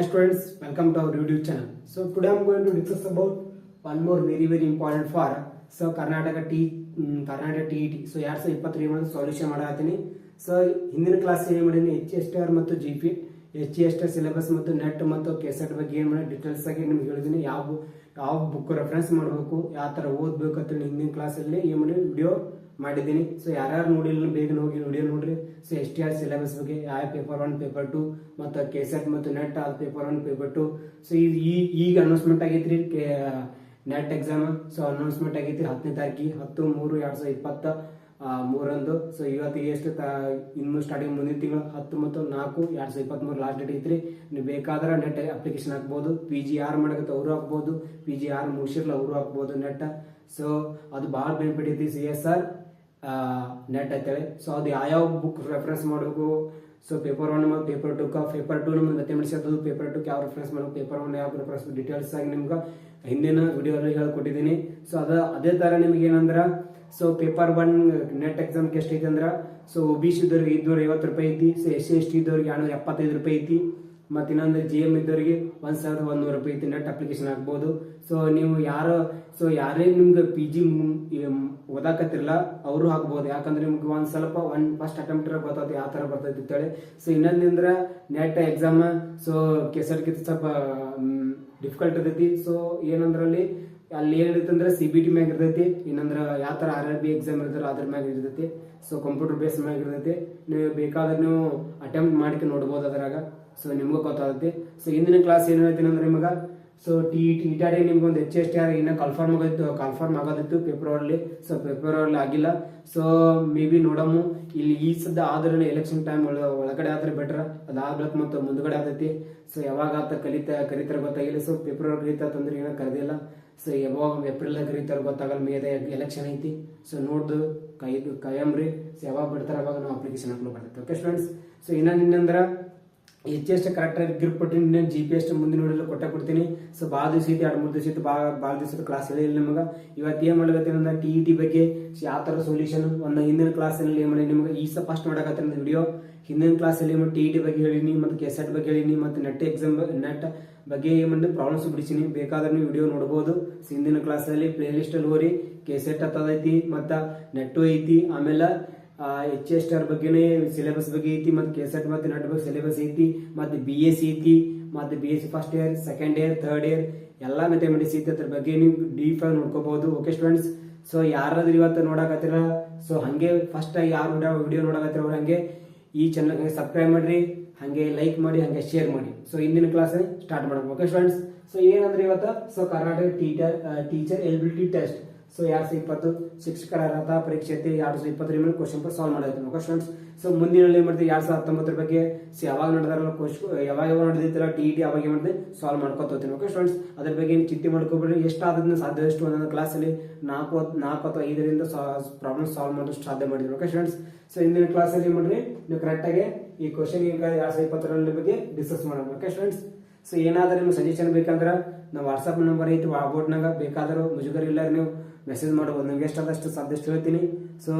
students, welcome to our YouTube channel. So today I am going to discuss about one more very important for Karnataka TET. So 2023 solution ಮಾಡಾತೀನಿ. So ಹಿಂದಿನ class ಏನು ಮಾಡಿನಿ HSTR ಮತ್ತು GP HSTR syllabus ಮತ್ತು net ಮತ್ತು KSET ಬಗ್ಗೆ ಏನು ಮಾಡಿ details ಆಗಿ ನಿಮಗೆ ಹೇಳಿದೀನಿ. ಯಾವ ಬುಕ್ ರೆಫರೆನ್ಸ್ ಮಾಡಬೇಕು, ಯಾವ ತರ ಓದಬೇಕು ಅಂತ ಹಿಂದಿನ ಕ್ಲಾಸ್ ಅಲ್ಲಿ ಏನು ಮಾಡಿ ವಿಡಿಯೋ ಮಾಡಿದ್ದೀನಿ. ಸೊ ಯಾರ್ಯಾರು ನೋಡಿಲ್ಲ ಬೇಗ ಹೋಗಿ ವಿಡಿಯೋ ನೋಡ್ರಿ. ಸೊ STR ಸಿಲೆಬಸ್ ಬಗ್ಗೆ ಯಾವ ಪೇಪರ್ 1 ಪೇಪರ್ 2 ಮತ್ತು ಕೆಸೆಟ್ ಮತ್ತು ನೆಟ್ ಆದ ಪೇಪರ್ 1 ಪೇಪರ್ 2. ಸೊ ಈಗ ಅನೌನ್ಸ್ಮೆಂಟ್ ಆಗೈತ್ರಿ ನೆಟ್ ಎಕ್ಸಾಮ್. ಸೊ ಅನೌನ್ಸ್ಮೆಂಟ್ ಆಗೈತಿ 10ನೇ ತಾರೀಕಿಗೆ 10/3/2023. ಸೊ ಇವತ್ತಿಗೆ ಎಷ್ಟು ಇನ್ನು ಸ್ಟಾರ್ಟಿಂಗ್ ಮುಂದಿನ ತಿಂಗಳು 10 ಮತ್ತು 4/2023 ಲಾಸ್ಟ್ ಡೇಟ್ ಐತ್ರಿ. ನೀವು ಬೇಕಾದ್ರೆ ನೆಟ್ ಅಪ್ಲಿಕೇಶನ್ ಹಾಕ್ಬೋದು. PGR ಮಾಡಕತ್ತ ಅವರು ಹಾಕ್ಬೋದು, PGR ಮುಗಿಸಿರ್ಲ ಅವರು ಹಾಕ್ಬೋದು ನೆಟ್. ಸೊ ಅದು ಭಾಳ ಬೆನಿಫಿಟ್ ಐತಿ CSR ನೆಟ್ ಅಂತೇಳಿ. ಸೊ ಅದು ಯಾವ ಬುಕ್ ರೆಫರೆನ್ಸ್ ಮಾಡಬೇಕು. ಸೊ ಪೇಪರ್ 1 ಮತ್ತು ಪೇಪರ್ 2 ಪೇಪರ್ 2 ನಮ್ಗೆ ಮ್ಯಾಥಮೆಟಿಕ್ಸ್ ಅದು ಪೇಪರ್ 2 ಯಾವ ರೆಫರೆನ್ಸ್ ಮಾಡಬೇಕು, ಪೇಪರ್ 1 ಯಾವ ರೆಫರೆನ್ಸ್ ಡೀಟೇಲ್ಸ್ ಆಗಿ ನಿಮ್ಗೆ ಹಿಂದಿನ ವಿಡಿಯೋದಲ್ಲಿ ಹೇಳ್ಕೊಟ್ಟಿದ್ದೀನಿ. ಸೊ ಅದೇ ತರ ನಿಮ್ಗೆ ಏನಂದ್ರ ಸೊ ಪೇಪರ್ 1 ನೆಟ್ ಎಕ್ಸಾಮ್ಗೆ ಎಷ್ಟೈತಿ ಅಂದ್ರ ಸೊ OBC ಇದ್ದವ್ರಿಗೆ 250 ರೂಪಾಯಿ ಐತಿ. ಸೊ SC/ST ಇದ್ದವ್ರಿಗೆ 275 ರೂಪಾಯಿ ಐತಿ. ಮತ್ತು ಇನ್ನೊಂದು GM ಇದ್ದವರಿಗೆ 1100 ರೂಪಾಯಿ ಐತಿ. ನೆಟ್ ಅಪ್ಲಿಕೇಶನ್ ಹಾಕ್ಬೋದು. ಸೊ ನೀವು ಯಾರೇ ನಿಮ್ಗೆ PG ಓದಾಕತ್ತಿರಲ್ಲ ಅವರು ಹಾಕ್ಬೋದು. ಯಾಕಂದ್ರೆ ನಿಮ್ಗೆ ಒಂದ್ ಸ್ವಲ್ಪ ಫಸ್ಟ್ ಅಟೆಂಪ್ಟ್ ಗೊತ್ತೈತಿ ಯಾವ ತರ ಬರ್ತೈತಿ ಅಂತೇಳಿ. ಸೊ ಇನ್ನೊಂದಿಂದ್ರ ನೆಟ್ ಎಕ್ಸಾಮ್ ಸೊ ಕೆಸರ್ಗಿಂತ ಸ್ವಲ್ಪ ಡಿಫಿಕಲ್ಟ್ ಇರ್ತೈತಿ. ಸೊ ಏನಂದ್ರಲ್ಲಿ ಅಲ್ಲಿ ಏನಿರ್ತಂದ್ರೆ CBT ಮ್ಯಾಗ ಇರ್ತೈತಿ. ಇನ್ನಂದ್ರ ಯಾವ ತರ RRB ಎಕ್ಸಾಮ್ ಇರ್ತಾರ ಅದ್ರ ಮ್ಯಾಗ ಇರ್ತೈತಿ. ಸೊ ಕಂಪ್ಯೂಟರ್ ಬೇಸ್ ಮ್ಯಾಗ ಇರ್ತೈತಿ. ನೀವು ಬೇಕಾದ್ರೆ ನೀವು ಅಟೆಂಪ್ಟ್ ಮಾಡ್ಕೆ ನೋಡ್ಬೋದು ಅದ್ರಾಗ. ಸೊ ನಿಮ್ಗೂ ಗೊತ್ತಾಗುತ್ತೆ. ಸೊ ಹಿಂದಿನ ಕ್ಲಾಸ್ ಏನ್ ಹೇಳ್ತೀನಿ ಅಂದ್ರೆ ನಿಮ್ಗೆ ಸೊ TET ನಿಮ್ಗೆ ಒಂದು HSTR ಇನ್ನ ಕನ್ಫರ್ಮ್ ಆಗೋದಿತ್ತು ಫೆಬ್ರವರಿ. ಸೊ ಫೆಬ್ರವರಿ ಆಗಿಲ್ಲ. ಸೊ ಮೇ ಬಿ ನೋಡಮು ಇಲ್ಲಿ ಈ ಸದ್ದ ಆದ್ರೆ ಎಲೆಕ್ಷನ್ ಟೈಮ್ ಒಳಗಡೆ ಆದ್ರೆ ಬೆಟರ್. ಅದಾಗ್ಲಕ್ ಮತ್ತು ಮುಂದ್ಗಡೆ ಆಗ್ತೈತಿ. ಸೊ ಯಾವಾಗ ಆತ ಕರೀತಾರ ಗೊತ್ತಾಗಿಲ್ಲ. ಸೊ ಫೆಬ್ರವರಿ ಕರೀತಂದ್ರೆ ಏನೋ ಕರೆದಿಲ್ಲ. ಸೊ ಯಾವಾಗ ಏಪ್ರಿಲ್ ಕರೀತಾರ ಗೊತ್ತಾಗಲ್ಲ. ಮೇದ ಎಲೆಕ್ಷನ್ ಐತಿ. ಸೊ ನೋಡ್ದು ಕಾಯಮ್ರಿ. ಸೊ ಯಾವಾಗ ಬಿಡ್ತಾರ ಅವಾಗ ನಾವು ಅಪ್ಲಿಕೇಶನ್ ಹಾಕ್ಲು ಬರ್ತೈತೆ. Okay students. ಸೊ ಇನ್ನಂದ್ರ HST ಕರೆಕ್ಟ್ ಆಗಿ ಗ್ರಿಪ್ ಕೊಟ್ಟಿನಿ. GPS ಮುಂದಿನ ನೋಡಲು ಕೊಡ್ತೀನಿ. ಸೊ ಭಾಳ ದಿವಸ ಐತಿ, 2-3 ದಿವಸ ಇತ್ತು, ಭಾಳ ದಿವಸದ ಕ್ಲಾಸ್ ಹೇಳಿಲ್ಲ ನಿಮ್ಗೆ. ಇವತ್ತು ಏನ್ ಮಾಡ್ಲತ್ತೀನಿ ಅಂದ್ರೆ TET ಬಗ್ಗೆ ಯಾವ ತರ ಸೊಲ್ಯೂಷನ್ ಒಂದು ಹಿಂದಿನ ಕ್ಲಾಸ್ ಅಲ್ಲಿ ಏನ್ ಮಾಡಿ ನಿಮ್ಗೆ ಈ ಫಸ್ಟ್ ನೋಡಕತ್ತೀನಿ ವಿಡಿಯೋ. ಹಿಂದಿನ ಕ್ಲಾಸ್ ಅಲ್ಲಿ TET ಬಗ್ಗೆ ಹೇಳಿನಿ, ಮತ್ತು ಕೆಸೆಟ್ ಬಗ್ಗೆ ಹೇಳಿನಿ, ಮತ್ತು ನೆಟ್ ಎಕ್ಸಾಮ್ ನೆಟ್ ಬಗ್ಗೆ ಏನ್ ಮಾಡಿ ಪ್ರಾಬ್ಲಮ್ಸ್ ಬಿಡಿಸಿನಿ. ಬೇಕಾದ್ರೆ ನೀವು ವಿಡಿಯೋ ನೋಡಬಹುದು. ಹಿಂದಿನ ಕ್ಲಾಸ್ ಅಲ್ಲಿ ಪ್ಲೇ ಲಿಸ್ಟ್ ಅಲ್ಲಿ ಹೋರಿ ಕೆಸೆಟ್ ಹತ್ತದೈತಿ, ಮತ್ತ ನೆಟ್ಟು ಐತಿ, ಆಮೇಲೆ HSTR ಬಗ್ಗೆನೇ ಸಿಲೆಬಸ್ ಬಗ್ಗೆ ಐತಿ, ಮತ್ತು ಕೆಸೆಟ್ ಮತ್ತು ನೆಟ್ ಬಗ್ಗೆ ಸಿಲೆಬಸ್ ಐತಿ, ಮತ್ತು BSc ಐತಿ, ಮತ್ತು BSc first year, second year, third year ಎಲ್ಲಾ ಮ್ಯಾಥಮೆಟಿಕ್ಸ್ ಐತಿ. ಅದ್ರ ಬಗ್ಗೆ ನೀವು ಡೀಪ್ ಆಗಿ ನೋಡ್ಕೋಬಹುದು. Okay students. ಸೊ ಯಾರಾದ್ರೂ ಇವತ್ತು ನೋಡಕತ್ತಿರ ಸೊ ಹಂಗೆ ಫಸ್ಟ್ ಆಗಿ ಯಾರು ವಿಡಿಯೋ ನೋಡಕತ್ತಿರ ಅವ್ರು ಹಂಗೆ ಈ ಚಾನಲ್ ಸಬ್ಸ್ಕ್ರೈಬ್ ಮಾಡ್ರಿ, ಹಂಗೆ ಲೈಕ್ ಮಾಡಿ, ಹಂಗೆ ಶೇರ್ ಮಾಡಿ. ಸೊ ಇಂದಿನ ಕ್ಲಾಸ್ ಸ್ಟಾರ್ಟ್ ಮಾಡೋಣ. Okay students. ಸೊ ಏನಂದ್ರೆ ಇವತ್ತು so Karnataka teacher eligibility test so 2020 ಶಿಕ್ಷಕರ ಅರ್ಹತಾ ಪರೀಕ್ಷೆ 2020 ಮೇಲೆ ಕ್ವಶನ್ ಪೇಪರ್ ಸಾಲ್ವ್ ಮಾಡೋದು. Okay students. ಸೊ ಮುಂದಿನಲ್ಲಿ ಮಾಡ್ತೀವಿ 2019 ಬಗ್ಗೆ ಯಾವಾಗ ನಡೆದಾರಲ್ಲ ಯಾವಾಗ ನಡೆದಿತ್ತಲ್ಲ TET ಅವಾಗ ಏನ್ ಮಾಡಿದೆ ಸಾಲ್ವ್ ಮಾಡ್ಕೊತ ಹೋಗ್ತೀನಿ. Okay students. ಅದ್ರ ಬಗ್ಗೆ ಏನು ಚಿಂತೆ ಮಾಡ್ಕೊಬೇಡಿ. ಎಷ್ಟಾದ್ರೂ ಸಾಧ್ಯಷ್ಟು ಒಂದೊಂದು ಕ್ಲಾಸಲ್ಲಿ 4 ಅಥವಾ 5ರಿಂದ ಪ್ರಾಬ್ಲಮ್ ಸಾಲ್ವ್ ಮಾಡೋದು ಸಾಧ್ಯ ಮಾಡಿದ್ವಿ. Okay students. ಸೊ ಇಂದಿನ ಕ್ಲಾಸಲ್ಲಿ ಏನ್ ಮಾಡ್ರಿ ನೀವು ಕರೆಕ್ಟ್ ಆಗಿ ಈ ಕ್ವಶನ್ 2020 ಬಗ್ಗೆ ಡಿಸ್ಕಸ್ ಮಾಡೋಣ. Okay students. ಸೊ ಏನಾದ್ರೂ ನಿಮ್ಗೆ ಸಜೆಷನ್ ಬೇಕಂದ್ರೆ ನಾವು ವಾಟ್ಸ್ಆಪ್ ನಂಬರ್ ಐತಿ ಬೋರ್ಡ್ನಾಗ, ಬೇಕಾದ್ರೂ ಮುಜುಗರ ಇಲ್ಲ ನೀವು ಮೆಸೇಜ್ ಮಾಡಬಹುದು. ನಿಮ್ಗೆ ಎಷ್ಟಾದಷ್ಟು ಸಾಧ್ಯಷ್ಟು ಹೇಳ್ತೀನಿ. ಸೊ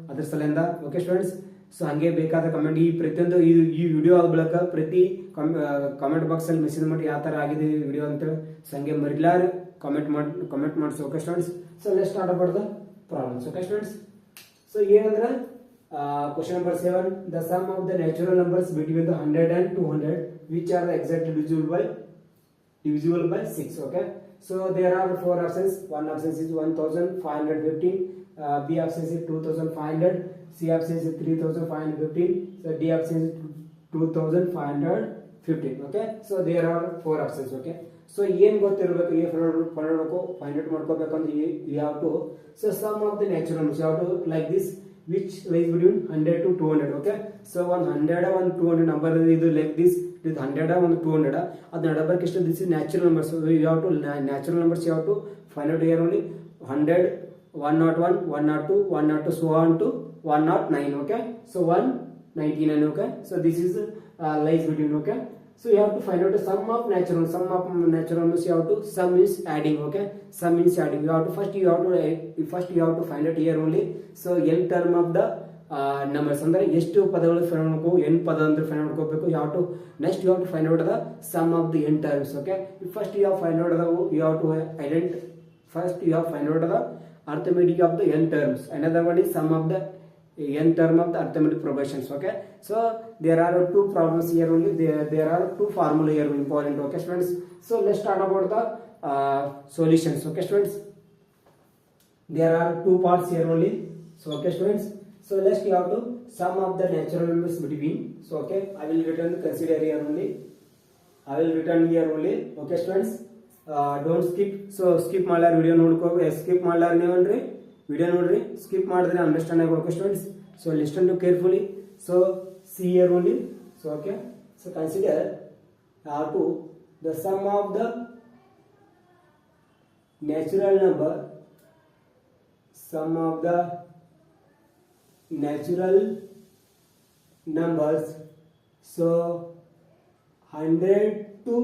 ಅದ್ರ ಸಲಿಂದ ಓಕೆ ಸ್ಟೂಡೆಂಟ್ಸ್. ಸೊ ಹಂಗೆ ಬೇಕಾದ ಕಮೆಂಟ್ ಈ ಪ್ರತಿಯೊಂದು ಈ ವಿಡಿಯೋ ಆದ ಬಳಿಕ ಪ್ರತಿ ಕಾಮೆಂಟ್ ಬಾಕ್ಸ್ ಅಲ್ಲಿ ಮೆಸೇಜ್ ಮಾಡಿ ಯಾವ ತರ ಆಗಿದೆ ವಿಡಿಯೋ ಅಂತೇಳಿ. ಸೊ ಹಂಗೆ ಮರಿಲಾರ ಕಾಮೆಂಟ್ ಮಾಡಿಸಿ. Okay students. So let's start about the problems. Okay students. So ಏನಂದ್ರೆ question number 7, the sum of the natural numbers between the 100 and 200 which are the exact divisible by 6. Okay. So there are 4 options. One option is 1515, B option is 2500, C option is 3515, so D option is 2515. Okay. So there are 4 options. Okay. So ಏನ್ ಗೊತ್ತಿರಬೇಕು find out ಮಾಡ್ಕೋಬೇಕಂದ್ರೆ you have to so sum of the natural numbers you have to like this which lies between 100 to 200. Okay. So 100 and 200 number ಇದು like this. With 100 and 200 ಅದು ನಡಬರ್ಕ್ ಎಷ್ಟು this is natural numbers. You have to natural numbers you have to find out here only 100, 101, 102, 102 so on to 109. Okay. So 199. Okay. So this is lies between. Okay. So you have to find out the sum of natural numbers. You have to sum is adding. Okay. Sum means adding. You have to first you have to find out here only. So n term of the numbers ಅಂದ್ರೆ ಎಷ್ಟು ಪದಗಳು find ಮಾಡ್ಕೋಬೇಕು, n ಪದ ಅಂದ್ರೆ find ಮಾಡ್ಕೋಬೇಕು. ಯಾವ to next you have to find out the sum of the n terms. Okay, first you have find out the you have to identify first you have find out the arithmetic of the n terms, another one is sum of the n term of the arithmetic progressions. Okay, so there are two problems here only, there are two formula here important. Okay students, so let's start about the solutions. Okay students, there are two parts here only. So okay students, so let's you have to sum of the natural numbers between. So okay, I will return consider here only, I will return here only. Okay students, don't skip. So skip ಮಾಡ್ಲಾರ video ನೋಡ್ಕೋಬೇಕು, skip ಮಾಡ್ಲಾರ ನೀವನ್ರಿ video ನೋಡ್ರಿ, skip ಮಾಡಿದ್ರೆ understand ಆಗಬೇಕು students. So listen to carefully. So see here only. So okay, so consider how to the sum of the natural number, sum of the natural numbers, so 100 to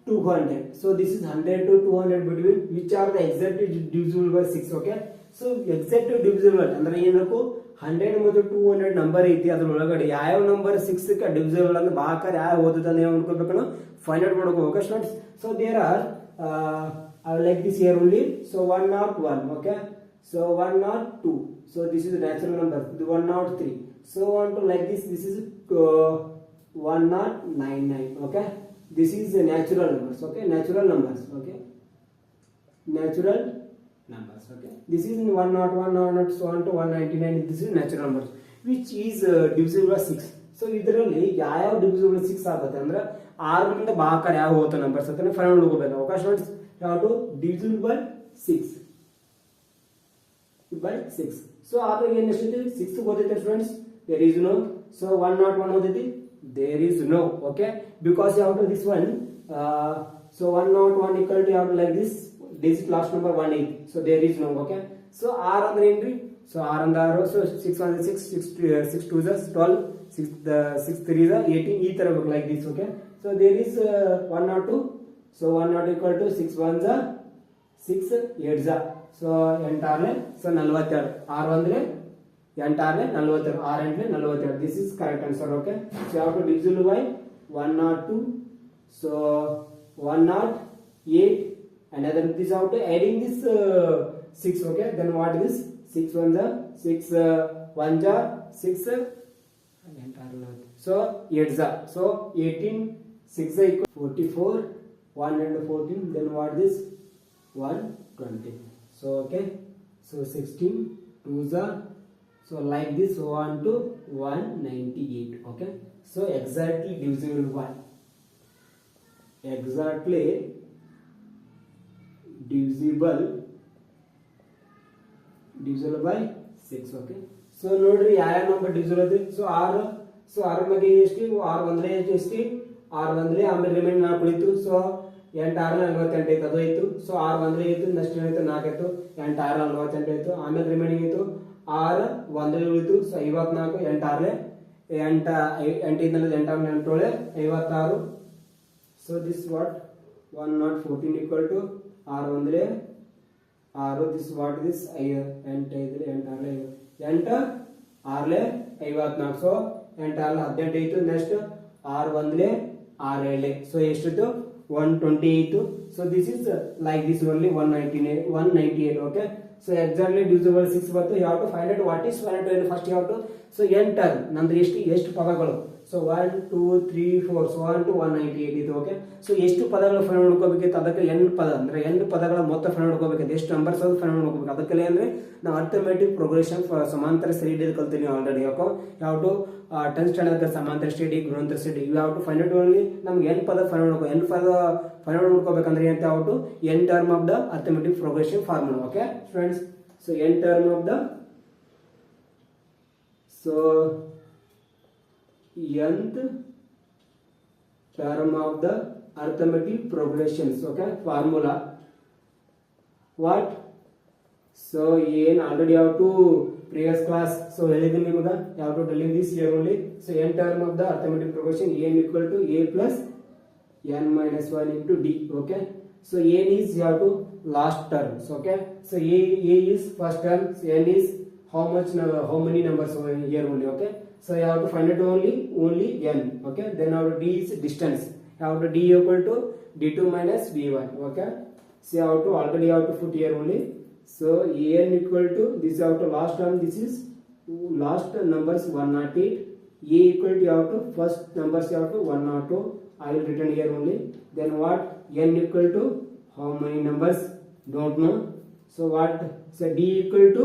200. So this is 100 to 200 between which are the exact divisible by 6. Okay, so exact divisible ಅಂದ್ರೆ ಏನಬೇಕು, 100 ಮತ್ತು 200 number ಐತಿ, ಅದ್ರ ಒಳಗಡೆ ಯಾವ number 6 ಕ್ಕೆ divisible ಅಂತ ಬಾಕರ್ ಯಾವ ಓದುತ್ತಾನೆ ನೀವು ಅನ್ಕೋಬೇಕು, ಫೈಂಡ್ ಔಟ್ ಮಾಡ್ಕೋಬೇಕು. Okay students, so there are I like this here only. So 101. Okay, so 102. So this is the natural number, the 103. So on to like this, this is 1099. Okay, this is the natural numbers. Okay, natural numbers. Okay, natural numbers. Okay, this is 101, 101, so on to 199. This is natural numbers which is divisible by 6. So ಇದರಲ್ಲಿ ಯಾವ divisible 6 ಆಗುತ್ತೆ ಅಂದ್ರೆ 6 ನಿಂದ ಬಾಕರ್ ಯಾವ ಹೋಗ್ತಾ numbers ಅಂತ ಫೈಂಡ್ ಮಾಡ್ಕೋಬೇಕು. ಓಕೆ ಸ್ಟೂಡೆಂಟ್ಸ್, ಯಾವ to divisible by 6 by 6. So ಆದ್ರೆ ಏನು ಎಷ್ಟಿದೆ, 6 ಗೊತ್ತೈತೆ students, there is no. So 101 ಓದಿತಿ, there is no. Okay, because you have to this one, so 101 equal to you have to like this digit last number 18. So there is no. Okay, so r ಅಂದ್ರೆ ಏನ್ರಿ, so r ಅಂದ್ರೆ 6, so 6 1 6, 6 2 is 12, 6 3 is 18, ಈ ತರ ಬೇಕು like this. Okay, so there is 102. So 102 equal to 6 1 6 8 so 8 so 42, r ಅಂದ್ರೆ 8 42, r ಅಂದ್ರೆ 42. This is correct answer. Okay, so you have to divisible by 102, so 108, and other this how to adding this 6. Okay, then what is 6 1 6 1 6 so 8 so 18, 6 equal 44, 114, then what is 120. So okay, so 16 2 so like this 1 to 198. Okay, so exactly divisible by, exactly divisible by 6. Okay, so ನೋಡ್ರಿ ಯಾವ number divisible ಐತಿ. So 6, so 6 ಬಗ್ಗೆ ಎಷ್ಟು, 6 ಒಂದ್ರೆ ಎಷ್ಟು, 6 ಒಂದ್ರೆ ಆಮೇಲೆ remain 4 ಉಳಿತು. So 8 6 48 ಐತು, ಅದು ಐತು. So 6 ಒಂದ್ರೆ ಐತು, next ಏನಾಯ್ತು 4 ಆಯ್ತು, 8 6 48 ಆಯ್ತು, ಆಮೇಲೆ ರಿಮೈನಿಂಗ್ ಐತು 6 ಒಂದ್ರೆ ಉಳಿತು. So 54, 8 6 8 8 8 8 56. So this what 114 equal to 6 ಒಂದ್ರೆ 6, this what this 8 5 8 6 54. ಸೊ 8 6 18 ಐತು, ನೆಕ್ಸ್ಟ್ 6 ಒಂದ್ರೆ 6 7, ಸೊ ಎಷ್ಟಿತ್ತು 128. So this is like this only 198. Okay, so exactly divisible 6 ಬಂತು. You have to find out what is 120 first you have to. So enter ನಂದು ಎಷ್ಟು ಪದಗಳು, so 1 2 3 4 so 1 to 198 ಇದು. Okay, so ಎಷ್ಟು ಪದಗಳು ಫೈಂಡ್ ಮಾಡ್ಕೋಬೇಕಿತ್ತು, ಅದಕ್ಕೆ n ಪದ ಅಂದ್ರೆ n ಪದಗಳ ಮೊತ್ತ ಫೈಂಡ್ ಮಾಡ್ಕೋಬೇಕಿತ್ತು, ಎಷ್ಟು ನಂಬರ್ಸ್ ಅದು ಫೈಂಡ್ ಮಾಡ್ಕೋಬೇಕು. ಅದಕ್ಕೆ ಅಂದ್ರೆ ನಾವು ಅರ್ಥಮೆಟಿಕ್ ಪ್ರೋಗ್ರೆಷನ್ ಸಮಾಂತರ ಶ್ರೇಣಿ ಕಲ್ತೀನಿ ಆಲ್ರೆಡಿ. ಯಾಕೋ ಯಾವ ಟು 10th ಸ್ಟ್ಯಾಂಡರ್ಡ್ ಸಮಾಂತರ ಶ್ರೇಣಿ, ಗುಣಾಂತರ ಶ್ರೇಣಿ, you have to find out only. ನಮ್ಗೆ n ಪದ ಫೈಂಡ್ ಮಾಡ್ಕೋ, n ಪದ ಫೈಂಡ್ ಮಾಡ್ಕೋಬೇಕಂದ್ರೆ ಅಂತ ಯಾವ to n term of the arithmetic progression formula. Okay friends, so n term of the, so nth term of the arithmetic progressions. Okay, formula what, so n already have to previous class, so ಹೇಳಿದ್ದೀನಿ ನಿಮಗೆ, you have to delete this here only. So n term of the arithmetic progression, n equal to a plus n minus 1 into d. Okay, so n is you have to last terms. Okay, so a is first term, so n is how many numbers here only. Okay, so you have to find it only n. Okay, then our d is distance. You have to d equal to d2 minus d1. Okay, so you have to already have to put here only. So n equal to this, you have to last term, this is last numbers 108. A equal to you have to first numbers you have to 102. I will written here only. Then what, n equal to how many numbers, don't know. So what, so d equal to,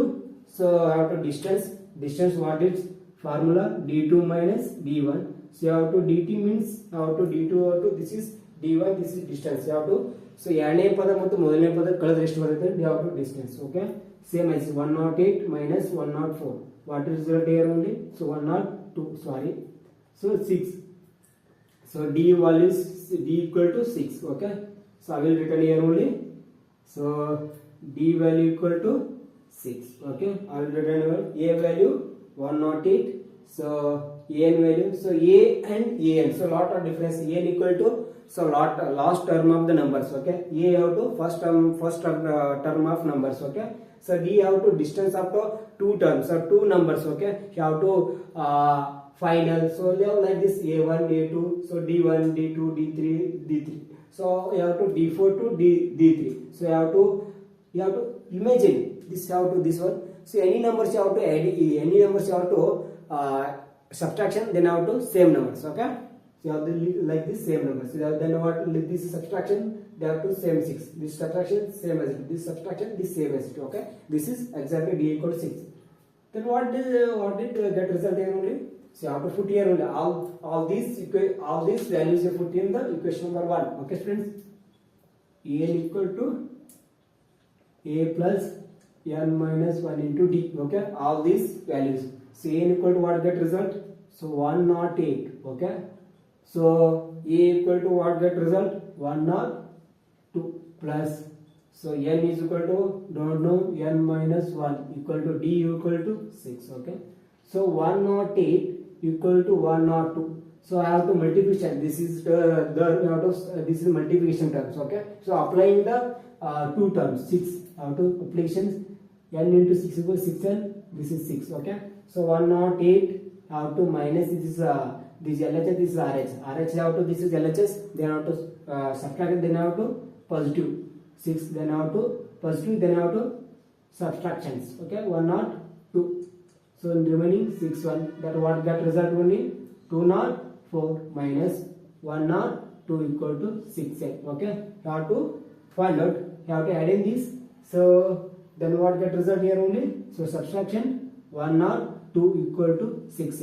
so I have to distance what is formula, d2 minus d1. So you have to dt means you have to d2 have to, this is d1, this is distance. You have to, so ಎರಡನೇ ಪದ ಮತ್ತು ಮೊದಲನೇ ಪದ ಕಳೆದ್ರೆ ಎಷ್ಟು ಬರುತ್ತೆ, you have to distance. Okay, same as 108 minus 104. What is result here only? So 102, sorry, so 6. So d value is d equal to 6. Okay, so I will written here only. So d value equal to 6. Okay, I will written here a value 108. So an value, so a and an, so lot of difference. An equal to, so last term of the numbers. Okay, a have to first term of numbers. Okay, so d have to distance up to two terms or two numbers. Okay, you have to final, so you have like this a1 a2, so d1 d2 d3 d3, so you have to d4 to d3. So you have to imagine this, have to this one. So any numbers you have to add, any numbers you have to subtraction, then have to same numbers. Okay, so you have to like this same numbers. So then what, this is subtraction, they have to same 6. This subtraction same as it. This subtraction, this same as it. Okay, this is exactly d equal to 6. Then what did get result here only? So you have to put here only all these values you put in the equation number 1. Okay, students, n equal to a plus n minus 1 into d. Okay, all these values. So n equal to what get result? So 108. Okay, so a equal to what get result? 102 plus, so n is equal to, don't know, n minus 1 equal to d equal to 6. Okay, so 108 equal to 102. So I have to multiplication. This is this is multiplication terms. Okay, so applying the two terms 6. I have to applications, n into 6 equals 6 and this is 6. Okay, so 108 I have to minus this LHS, this is RH. RH have to, this is LHS, then I have to subtract it, then I have to positive 6, then I have to positive, then I have to subtractions. Okay, 102. So remaining 6 1. That what got result only? 204 minus 102 equal to 6. Okay, you have to find out. You have to add in this. So then what get result here only? So subtraction 102 equal to 6.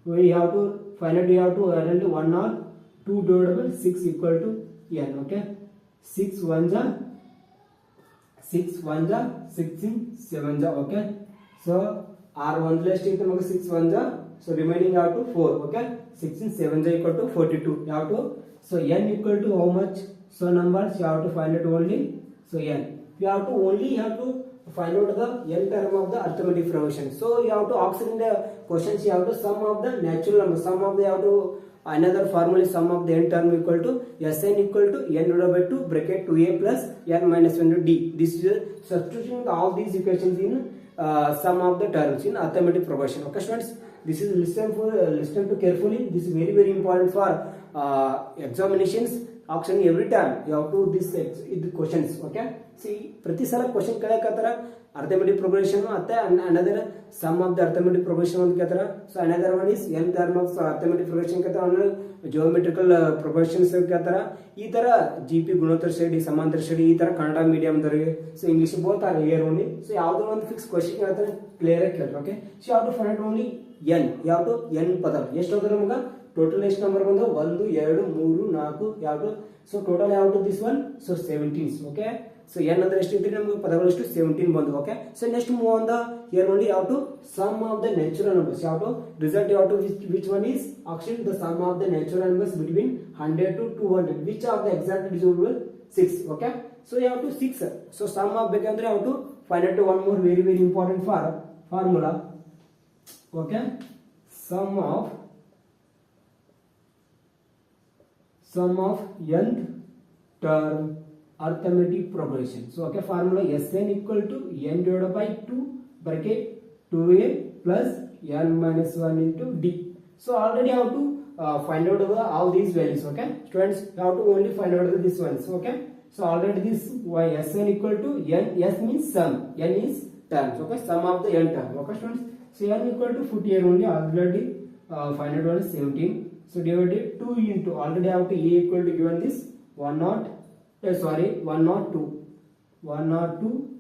We have to find out. You have to add into 102 divided by 6 equal to n. Okay, 6 1 ja 6 1 ja 16 7 ja. Okay, so r1 less into 6 1 ja, so remaining you have to 4. Okay, 16 7 ja equal to 42. You have to, so n equal to how much? So numbers you have to find it only. So n, you have to find out the n term of the arithmetic progression. So you have to ask in the questions, you have to sum of the natural numbers, sum of the, you have to another formula is sum of the n term equal to Sn equal to n divided by 2 bracket 2a plus n minus 1 to d. This is substituting all these equations in sum of the terms in arithmetic progression. Okay, students, this is listen to carefully. This is very very important for examinations. Auction every time you have to this questions. Okay, see ಪ್ರತಿ ಸಲ question ಕೇಳಕತ್ತಾರ arithmetic progression ಮತ್ತೆ another sum of the arithmetic progression ಅಂತ ಕೇಳ್ತಾರ. So another one is n term of arithmetic progression ಕೇಳ್ತಾರ, ಅಂದ್ರೆ geometrical progressions ಕೇಳ್ತಾರ. ಈ ತರ GP ಗುಣೋತ್ತರ ಶ್ರೇಣಿ, ಸಮಾಂತರ ಶ್ರೇಣಿ, ಈ ತರ ಕನ್ನಡ ಮೀಡಿಯಂ ದವರಿಗೆ, so English both are here only. So ಯಾವುದೋ ಒಂದು ಫಿಕ್ಸ್ ಕ್ವಶನ್ ಕೇಳ್ತಾರೆ, ಕ್ಲಿಯರ್ ಆಗಿ ಕೇಳ್ತಾರೆ. ಓಕೆ, ಸೊ ಯಾವ ಟು ಫೈಂಡ್ ಓನ್ಲಿ n, ಯಾವುದು n ಪದ ಎಷ್ಟು ಹೋದ್ರೆ ನಮಗೆ ಟೋಟಲ್ ಎಷ್ಟು ನಂಬರ್ ಬಂದು 1 2 3 4 ಯಾವುದು. ಸೊ ಟೋಟಲ್ ಯಾವುದು this one, so 17. Okay, so n ಅಂದ್ರೆ ಎಷ್ಟು ಇದ್ರೆ ನಮಗೆ ಪದಗಳು ಎಷ್ಟು 17 ಬಂದು. Okay, so next move on the here only ಯಾವ to sum of the natural numbers. ಯಾವ ಟು ರಿಸಲ್ಟ್ ಯಾವ to which one is action the sum of the natural numbers between 100 to 200 which of the exact divisible 6. Okay, so ಯಾವ to 6. So sum of ಬೇಕಂದ್ರೆ ಯಾವ to find out one more very very important formula. Okay, sum of nth term arithmetic progression. So okay, formula Sn equal to n divided by 2 bracket 2a plus n minus 1 into d. So already how to find out all these values. Okay, students, you have to only find out this ones. Okay, so already this y sn equal to n. S means sum, n is terms. Okay, sum of the n term. Okay, students, so n equal to 40 here only already find out one 17. So divided 2 into already have to a equal to given this 102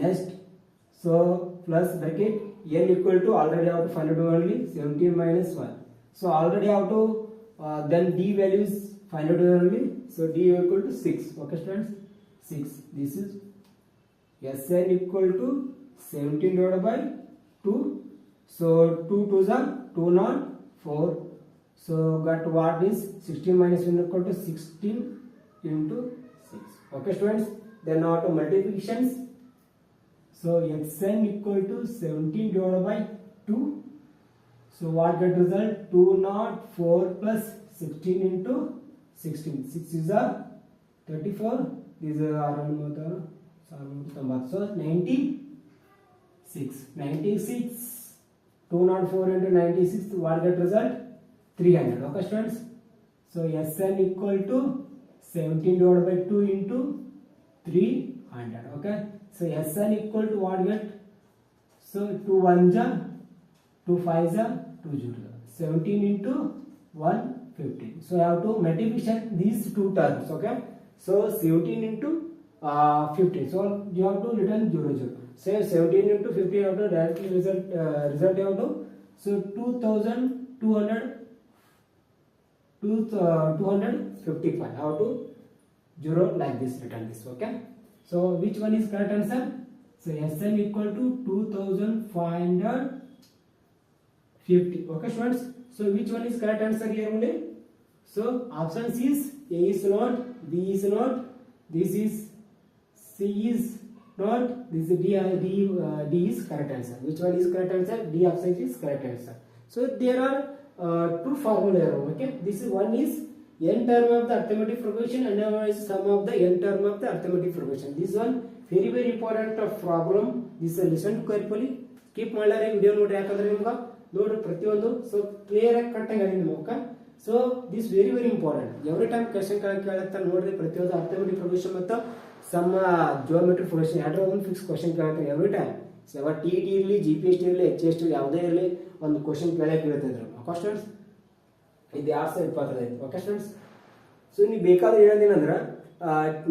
next. So plus bracket n equal to already have to find out only 17 minus 1. So already have to then d values find out only. So d equal to 6. Okay, students, 6. This is Sn equal to 17 divided by 2. So 2 2s are 2 not 4. So got what is 16 minus 1 equal to 16 into 6. Okay, students, then auto multiplications. So xn equal to 17 divided by 2. So what get result? 204 plus 16 into 16. 6 is a 34. These are so 96. 204 into 96. What get result? 300. Okay, students. So Sn equal to 17 divided by 2 into 300. Okay. So Sn equal to what get? So 2 1 ja, 2 5 ja, 2 0. 17 into 115. So you have to multiplication these two terms. Okay. So 17 into 15. So you have to return 0 0. So 17 into 15 you have to directly result you have to. So 255. How to 0 like this, return this. Okay. So which one is correct answer? So Sn equal to 2550. Okay, students. So which one is correct answer here only? So options is A is not, B is not, this is C is not, this is D is correct answer. Which one is correct answer? D option is correct answer. So there are two formula here. Okay, this is one is n term of the arithmetic progression and another is sum of the n term of the arithmetic progression. This one very important problem. This listen carefully. Keep ಮಾಡಲಾರೆ video ನೋಡಿ, ಯಾಕಂದ್ರೆ ನಿಮಗೆ ನೋಡಿ ಪ್ರತಿಯೊಂದು so clear ಆಗಿ correct ಆಗಿ ನಿಮಗೆ. Okay, so this very important. Every time question ಕೇಳುತ್ತಾ ನೋಡ್ರಿ, ಪ್ರತಿಯೊಂದು ಅರ್ಥಮೆಟಿಕ್ ಪ್ರೊಗ್ರೆಷನ್ ಮತ್ತು ಸಮ್ ಜಿಯೋಮೆಟ್ರಿಕ್ ಪ್ರೊಗ್ರೆಷನ್ ಎರಡರ ಒಂದು ಫಿಕ್ಸ್ ಕ್ವೆಶ್ಚನ್ ಕೇಳ್ತಾರೆ every time. So T T ಇರಲಿ, ಜಿ ಪಿ ಎಸ್ ಟಿ ಇರಲಿ, ಎಚ್ ಎಸ್ ಟಿ ಯಾವುದೇ ಇರಲಿ, ಒಂದು ಕ್ವೆಶ್ಚನ್ ಕೇಳಕ್ಕೆ ಇರ್ತಿದ್ರು. ಓಕೆ ಸ್ಟೂಡೆಂಟ್ಸ್, ಇದು 2025. ಓಕೆ ಸ್ಟೂಡೆಂಟ್ಸ್, ಸೊ ನೀವು ಬೇಕಾದ್ರೆ ಏನಂದ್ರೆ